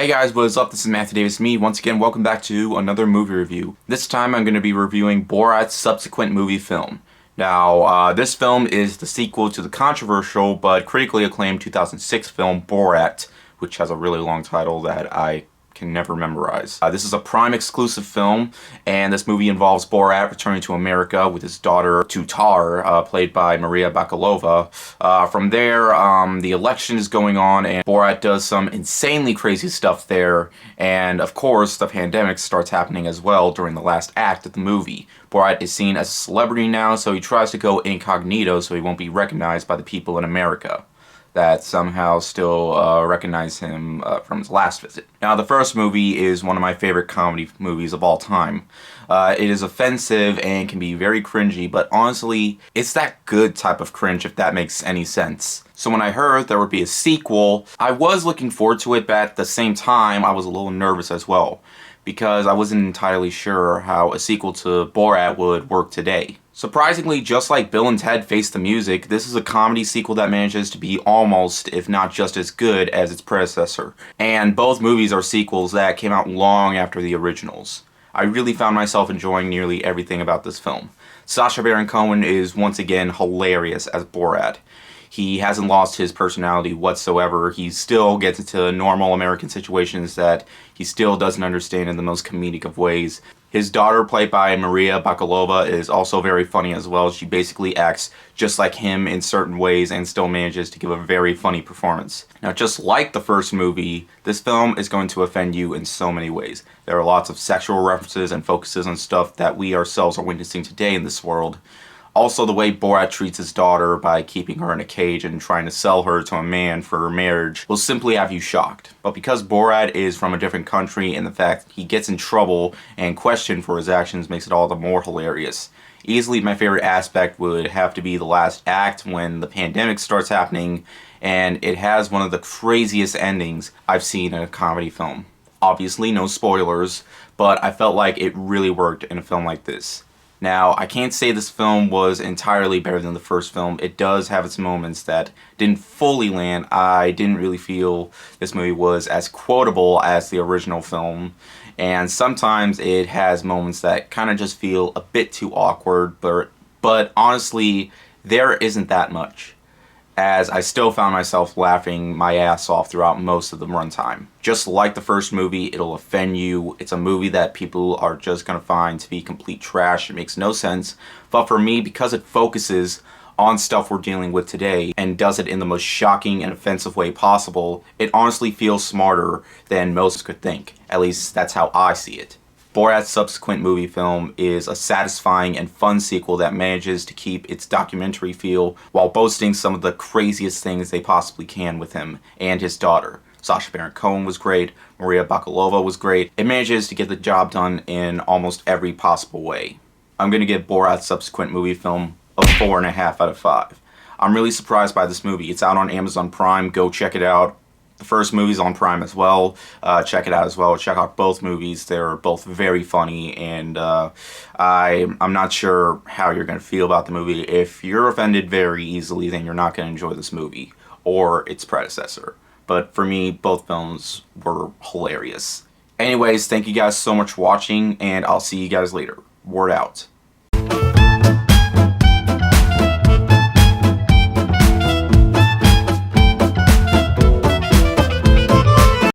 Hey guys, what is up? This is Matthew Davis. Once again, welcome back to another movie review. This time I'm going to be reviewing Borat's subsequent movie film. Now, this film is the sequel to the controversial but critically acclaimed 2006 film Borat, which has a really long title that I can never memorize. This is a Prime exclusive film, and this movie involves Borat returning to America with his daughter Tutar, played by Maria Bakalova. From there, the election is going on, and Borat does some insanely crazy stuff there, and of course, the pandemic starts happening as well during the last act of the movie. Borat is seen as a celebrity now, so he tries to go incognito so he won't be recognized by the people in America that somehow still recognize him from his last visit. Now, the first movie is one of my favorite comedy movies of all time. It is offensive and can be very cringy, but honestly, it's that good type of cringe, if that makes any sense. So when I heard there would be a sequel, I was looking forward to it, but at the same time, I was a little nervous as well, because I wasn't entirely sure how a sequel to Borat would work today. Surprisingly, just like Bill and Ted Face the Music, this is a comedy sequel that manages to be almost, if not just as good as its predecessor. And both movies are sequels that came out long after the originals. I really found myself enjoying nearly everything about this film. Sacha Baron Cohen is once again hilarious as Borat. He hasn't lost his personality whatsoever. He still gets into normal American situations that he still doesn't understand in the most comedic of ways. His daughter, played by Maria Bakalova, is also very funny as well. She basically acts just like him in certain ways and still manages to give a very funny performance. Now, just like the first movie, this film is going to offend you in so many ways. There are lots of sexual references and focuses on stuff that we ourselves are witnessing today in this world. Also, the way Borat treats his daughter by keeping her in a cage and trying to sell her to a man for marriage will simply have you shocked. But because Borat is from a different country and the fact he gets in trouble and questioned for his actions makes it all the more hilarious. Easily my favorite aspect would have to be the last act when the pandemic starts happening, and it has one of the craziest endings I've seen in a comedy film. Obviously, no spoilers, but I felt like it really worked in a film like this. Now, I can't say this film was entirely better than the first film. It does have its moments that didn't fully land. I didn't really feel this movie was as quotable as the original film. And sometimes it has moments that kind of just feel a bit too awkward. But honestly, there isn't that much, as I still found myself laughing my ass off throughout most of the runtime. Just like the first movie, it'll offend you. It's a movie that people are just gonna find to be complete trash. It makes no sense. But for me, because it focuses on stuff we're dealing with today and does it in the most shocking and offensive way possible, it honestly feels smarter than most could think. At least that's how I see it. Borat's subsequent movie film is a satisfying and fun sequel that manages to keep its documentary feel while boasting some of the craziest things they possibly can with him and his daughter. Sacha Baron Cohen was great, Maria Bakalova was great. It manages to get the job done in almost every possible way. I'm going to give Borat's subsequent movie film a 4.5 out of 5. I'm really surprised by this movie. It's out on Amazon Prime. Go check it out. The first movie's on Prime as well. Check it out as well. Check out both movies. They're both very funny, and I'm not sure how you're going to feel about the movie. If you're offended very easily, then you're not going to enjoy this movie or its predecessor. But for me, both films were hilarious. Anyways, thank you guys so much for watching, and I'll see you guys later. Word out.